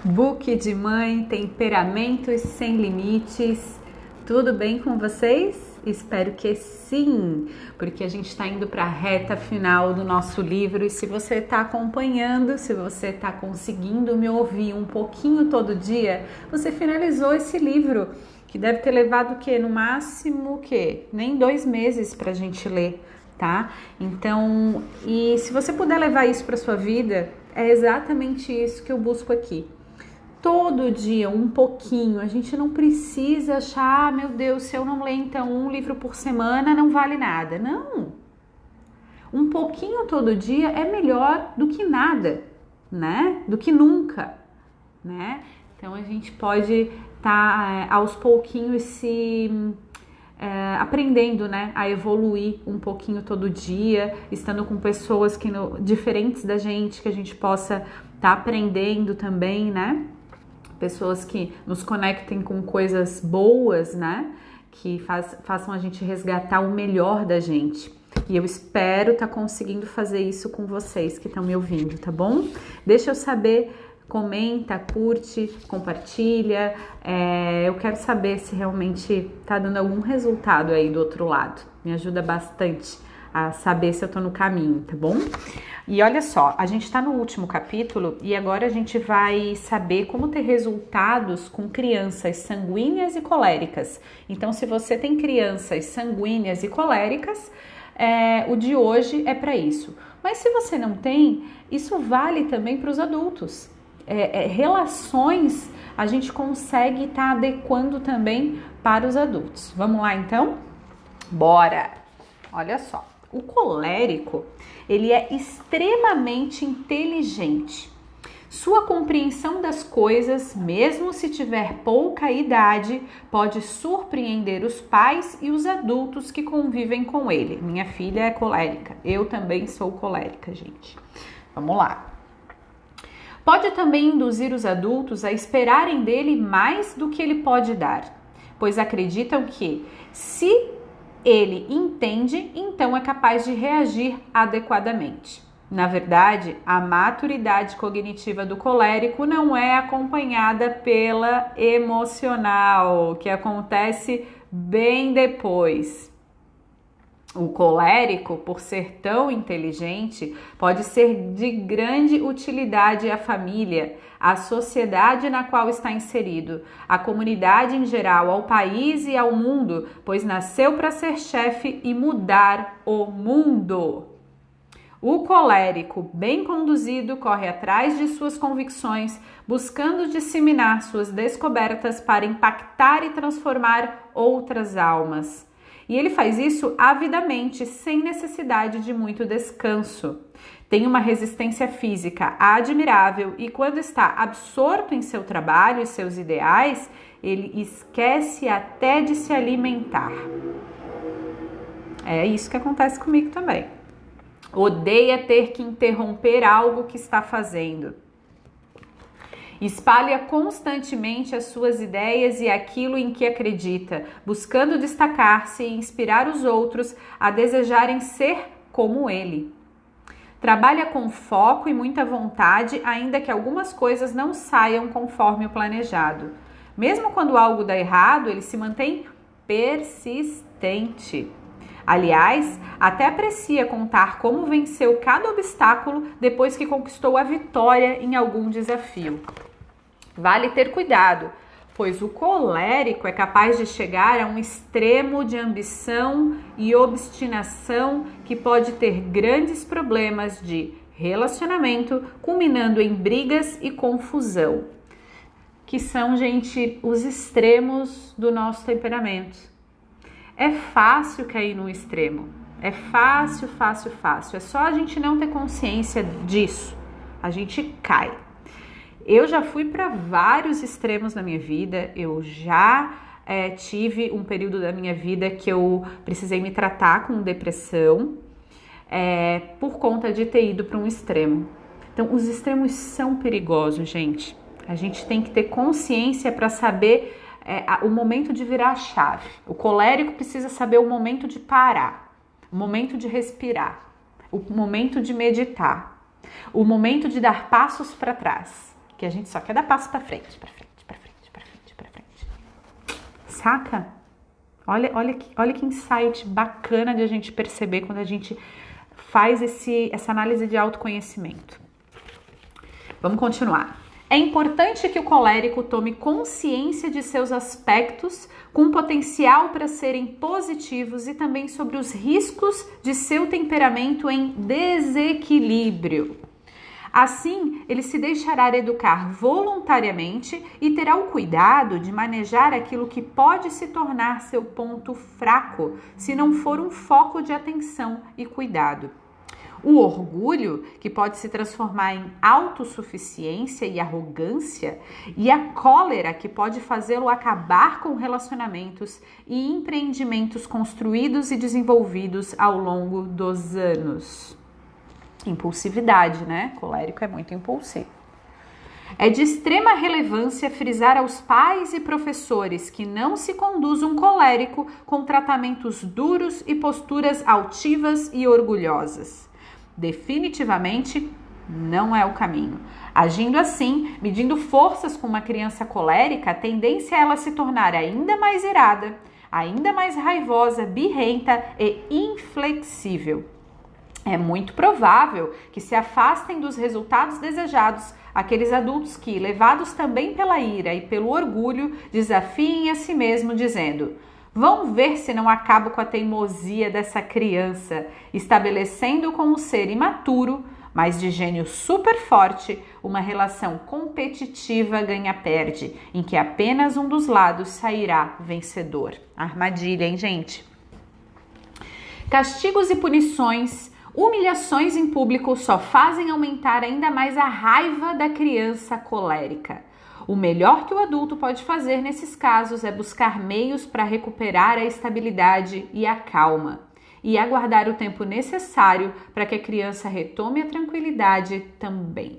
Book de mãe, temperamentos sem limites. Tudo bem com vocês? Espero que sim, porque a gente está indo para a reta final do nosso livro e se você está acompanhando, se você está conseguindo me ouvir um pouquinho todo dia, você finalizou esse livro, que deve ter levado o quê? No máximo o quê? Nem 2 meses para a gente ler, tá? Então, e se você puder levar isso para sua vida, é exatamente isso que eu busco aqui. Todo dia, um pouquinho, a gente não precisa achar, meu Deus, se eu não ler então um livro por semana não vale nada. Não, um pouquinho todo dia é melhor do que nada, né? Do que nunca, né? Então a gente pode estar aos pouquinhos aprendendo, né, a evoluir um pouquinho todo dia, estando com pessoas diferentes da gente, que a gente possa estar aprendendo também, né? Pessoas que nos conectem com coisas boas, né? Que façam a gente resgatar o melhor da gente. E eu espero estar conseguindo fazer isso com vocês que estão me ouvindo, tá bom? Deixa eu saber, comenta, curte, compartilha. Eu quero saber se realmente tá dando algum resultado aí do outro lado. Me ajuda bastante a saber se eu tô no caminho, tá bom? E olha só, a gente tá no último capítulo e agora a gente vai saber como ter resultados com crianças sanguíneas e coléricas. Então, se você tem crianças sanguíneas e coléricas, o de hoje é para isso. Mas se você não tem, isso vale também para os adultos. Relações a gente consegue estar adequando também para os adultos. Vamos lá então? Bora! Olha só. O colérico, ele é extremamente inteligente. Sua compreensão das coisas, mesmo se tiver pouca idade, pode surpreender os pais e os adultos que convivem com ele. Minha filha é colérica, eu também sou colérica, gente. Vamos lá. Pode também induzir os adultos a esperarem dele mais do que ele pode dar, pois acreditam que, se ele entende, então é capaz de reagir adequadamente. Na verdade, a maturidade cognitiva do colérico não é acompanhada pela emocional, que acontece bem depois. O colérico, por ser tão inteligente, pode ser de grande utilidade à família, à sociedade na qual está inserido, à comunidade em geral, ao país e ao mundo, pois nasceu para ser chefe e mudar o mundo. O colérico, bem conduzido, corre atrás de suas convicções, buscando disseminar suas descobertas para impactar e transformar outras almas. E ele faz isso avidamente, sem necessidade de muito descanso. Tem uma resistência física admirável e quando está absorto em seu trabalho e seus ideais, ele esquece até de se alimentar. É isso que acontece comigo também. Odeia ter que interromper algo que está fazendo. Espalha constantemente as suas ideias e aquilo em que acredita, buscando destacar-se e inspirar os outros a desejarem ser como ele. Trabalha com foco e muita vontade, ainda que algumas coisas não saiam conforme o planejado. Mesmo quando algo dá errado, ele se mantém persistente. Aliás, até aprecia contar como venceu cada obstáculo depois que conquistou a vitória em algum desafio. Vale ter cuidado, pois o colérico é capaz de chegar a um extremo de ambição e obstinação que pode ter grandes problemas de relacionamento, culminando em brigas e confusão, que são, gente, os extremos do nosso temperamento. É fácil cair no extremo, é fácil. É só a gente não ter consciência disso, a gente cai. Eu já fui para vários extremos na minha vida, eu já tive um período da minha vida que eu precisei me tratar com depressão por conta de ter ido para um extremo. Então, os extremos são perigosos, gente. A gente tem que ter consciência para saber o momento de virar a chave. O colérico precisa saber o momento de parar, o momento de respirar, o momento de meditar, o momento de dar passos para trás. porque a gente só quer dar passo para frente, para frente, para frente, para frente, para frente. Saca? Olha que insight bacana de a gente perceber quando a gente faz essa análise de autoconhecimento. Vamos continuar. É importante que o colérico tome consciência de seus aspectos com potencial para serem positivos e também sobre os riscos de seu temperamento em desequilíbrio. Assim, ele se deixará educar voluntariamente e terá o cuidado de manejar aquilo que pode se tornar seu ponto fraco, se não for um foco de atenção e cuidado. O orgulho, que pode se transformar em autossuficiência e arrogância, e a cólera, que pode fazê-lo acabar com relacionamentos e empreendimentos construídos e desenvolvidos ao longo dos anos. Impulsividade, né? Colérico é muito impulsivo. É de extrema relevância frisar aos pais e professores que não se conduz um colérico com tratamentos duros e posturas altivas e orgulhosas. Definitivamente não é o caminho. Agindo assim, medindo forças com uma criança colérica, a tendência é ela se tornar ainda mais irada, ainda mais raivosa, birrenta e inflexível. É muito provável que se afastem dos resultados desejados aqueles adultos que, levados também pela ira e pelo orgulho, desafiem a si mesmo dizendo: vão ver se não acabo com a teimosia dessa criança, estabelecendo com o ser imaturo, mas de gênio super forte, uma relação competitiva ganha-perde, em que apenas um dos lados sairá vencedor. Armadilha, hein, gente? Castigos e punições, humilhações em público só fazem aumentar ainda mais a raiva da criança colérica. O melhor que o adulto pode fazer nesses casos é buscar meios para recuperar a estabilidade e a calma e aguardar o tempo necessário para que a criança retome a tranquilidade também.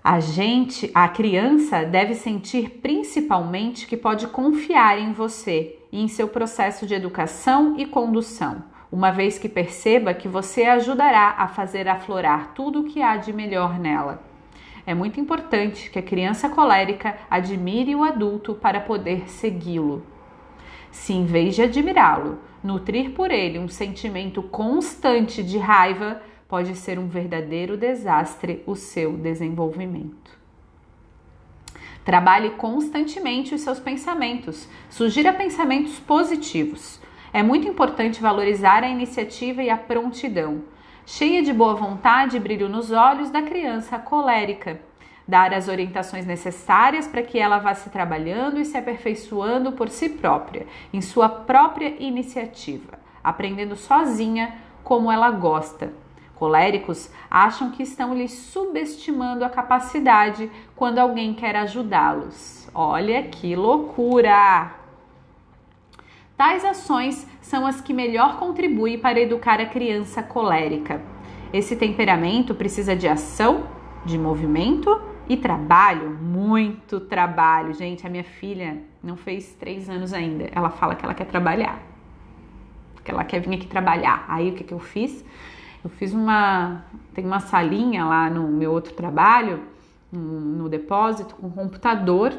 A criança deve sentir principalmente que pode confiar em você e em seu processo de educação e condução, uma vez que perceba que você a ajudará a fazer aflorar tudo o que há de melhor nela. É muito importante que a criança colérica admire o adulto para poder segui-lo. Se, em vez de admirá-lo, nutrir por ele um sentimento constante de raiva, pode ser um verdadeiro desastre o seu desenvolvimento. Trabalhe constantemente os seus pensamentos. Sugira pensamentos positivos. É muito importante valorizar a iniciativa e a prontidão, cheia de boa vontade e brilho nos olhos da criança colérica. Dar as orientações necessárias para que ela vá se trabalhando e se aperfeiçoando por si própria, em sua própria iniciativa, aprendendo sozinha como ela gosta. Coléricos acham que estão lhes subestimando a capacidade quando alguém quer ajudá-los. Olha que loucura! Tais ações são as que melhor contribuem para educar a criança colérica. Esse temperamento precisa de ação, de movimento e trabalho, muito trabalho. Gente, a minha filha não fez 3 anos ainda. Ela fala que ela quer trabalhar, que ela quer vir aqui trabalhar. Aí o que eu fiz? Eu fiz tem uma salinha lá no meu outro trabalho, no depósito, com computador.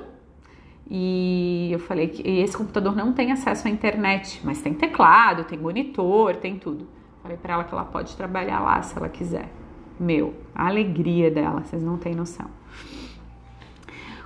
E eu falei que esse computador não tem acesso à internet, mas tem teclado, tem monitor, tem tudo. Falei para ela que ela pode trabalhar lá se ela quiser. A alegria dela, vocês não têm noção.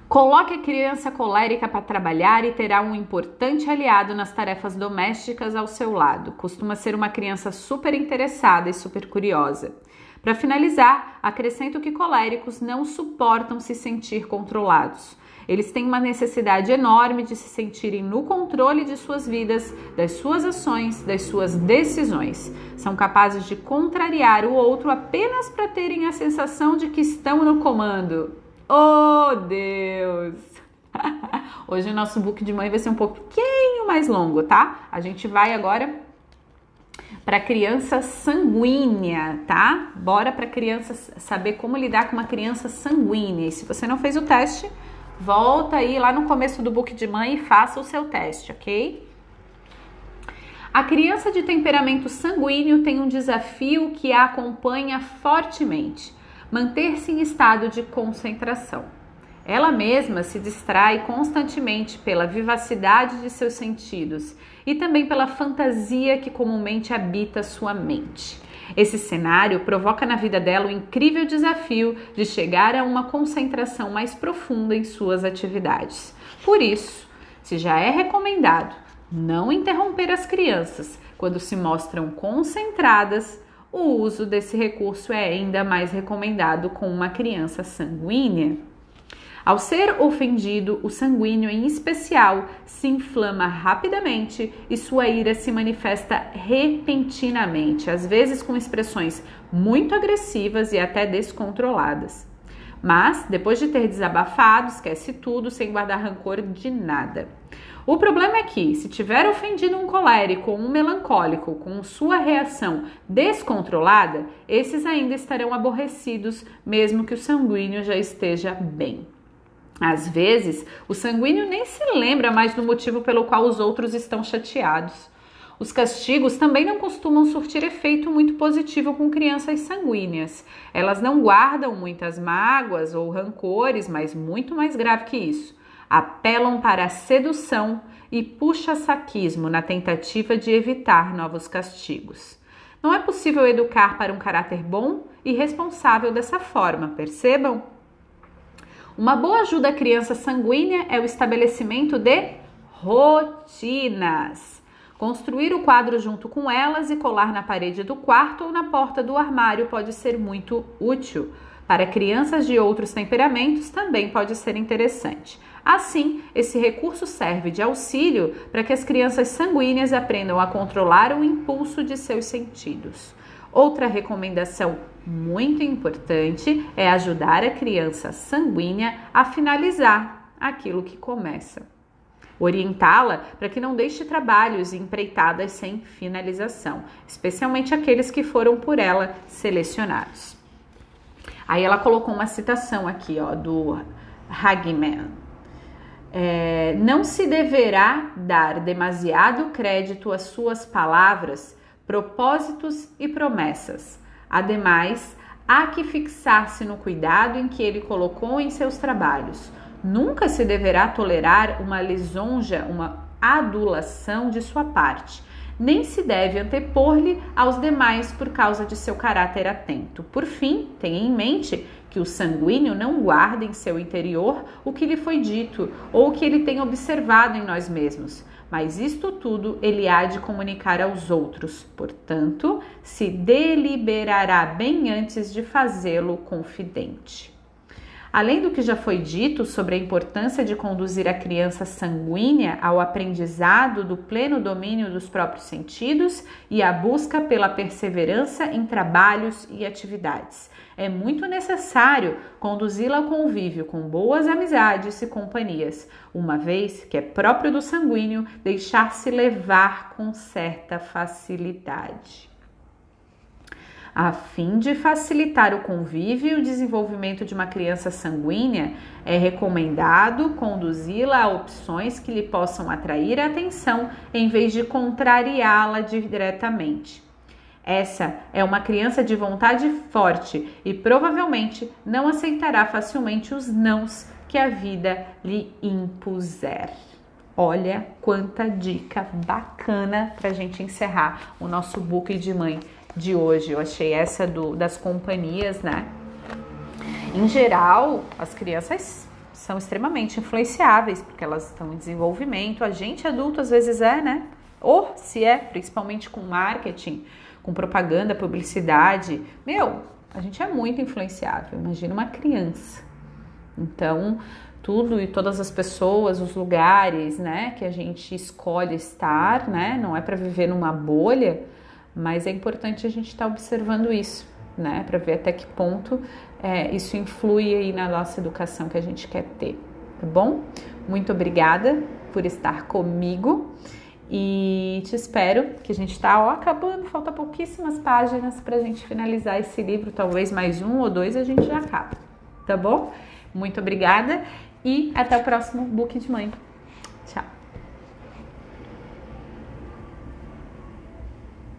Coloque a criança colérica para trabalhar e terá um importante aliado nas tarefas domésticas ao seu lado. Costuma ser uma criança super interessada e super curiosa. Para finalizar, acrescento que coléricos não suportam se sentir controlados. Eles têm uma necessidade enorme de se sentirem no controle de suas vidas, das suas ações, das suas decisões. São capazes de contrariar o outro apenas para terem a sensação de que estão no comando. Oh, Deus! Hoje o nosso book de mãe vai ser um pouquinho mais longo, tá? A gente vai agora para criança sanguínea, tá? Bora para criança saber como lidar com uma criança sanguínea. E se você não fez o teste, volta aí lá no começo do book de mãe e faça o seu teste, ok? A criança de temperamento sanguíneo tem um desafio que a acompanha fortemente. manter-se em estado de concentração. Ela mesma se distrai constantemente pela vivacidade de seus sentidos e também pela fantasia que comumente habita sua mente. Esse cenário provoca na vida dela o incrível desafio de chegar a uma concentração mais profunda em suas atividades. Por isso, se já é recomendado não interromper as crianças quando se mostram concentradas, o uso desse recurso é ainda mais recomendado com uma criança sanguínea. Ao ser ofendido, o sanguíneo em especial se inflama rapidamente e sua ira se manifesta repentinamente, às vezes com expressões muito agressivas e até descontroladas. Mas, depois de ter desabafado, esquece tudo sem guardar rancor de nada. O problema é que, se tiver ofendido um colérico ou um melancólico com sua reação descontrolada, esses ainda estarão aborrecidos, mesmo que o sanguíneo já esteja bem. Às vezes, o sanguíneo nem se lembra mais do motivo pelo qual os outros estão chateados. Os castigos também não costumam surtir efeito muito positivo com crianças sanguíneas. Elas não guardam muitas mágoas ou rancores, mas muito mais grave que isso. Apelam para a sedução e puxa-saquismo na tentativa de evitar novos castigos. Não é possível educar para um caráter bom e responsável dessa forma, percebam? Uma boa ajuda à criança sanguínea é o estabelecimento de rotinas. Construir o quadro junto com elas e colar na parede do quarto ou na porta do armário pode ser muito útil. Para crianças de outros temperamentos também pode ser interessante. Assim, esse recurso serve de auxílio para que as crianças sanguíneas aprendam a controlar o impulso de seus sentidos. Outra recomendação muito importante é ajudar a criança sanguínea a finalizar aquilo que começa. Orientá-la para que não deixe trabalhos e empreitadas sem finalização, especialmente aqueles que foram por ela selecionados. Aí ela colocou uma citação aqui, do Hagman. Não se deverá dar demasiado crédito às suas palavras, propósitos e promessas. Ademais, há que fixar-se no cuidado em que ele colocou em seus trabalhos. Nunca se deverá tolerar uma lisonja, uma adulação de sua parte. Nem se deve antepor-lhe aos demais por causa de seu caráter atento. Por fim, tenha em mente que o sanguíneo não guarda em seu interior o que lhe foi dito ou o que ele tem observado em nós mesmos. Mas isto tudo ele há de comunicar aos outros. Portanto, se deliberará bem antes de fazê-lo confidente. Além do que já foi dito sobre a importância de conduzir a criança sanguínea ao aprendizado do pleno domínio dos próprios sentidos e à busca pela perseverança em trabalhos e atividades, é muito necessário conduzi-la ao convívio com boas amizades e companhias, uma vez que é próprio do sanguíneo deixar-se levar com certa facilidade. A fim de facilitar o convívio e o desenvolvimento de uma criança sanguínea, é recomendado conduzi-la a opções que lhe possam atrair a atenção em vez de contrariá-la diretamente. Essa é uma criança de vontade forte e provavelmente não aceitará facilmente os nãos que a vida lhe impuser. Olha quanta dica bacana para a gente encerrar o nosso book de mãe de hoje. Eu achei essa das companhias, né? Em geral, as crianças são extremamente influenciáveis, porque elas estão em desenvolvimento. A gente adulto às vezes né? Ou se principalmente com marketing, com propaganda, publicidade. A gente é muito influenciável. Imagina uma criança. Então, tudo e todas as pessoas, os lugares, né, que a gente escolhe estar, né? Não é para viver numa bolha, mas é importante a gente estar observando isso, né? Para ver até que ponto isso influi aí na nossa educação que a gente quer ter, tá bom? Muito obrigada por estar comigo e te espero, que a gente está acabando, falta pouquíssimas páginas para a gente finalizar esse livro, talvez mais 1 ou 2 a gente já acaba, tá bom? Muito obrigada e até o próximo Book de Mãe. Tchau!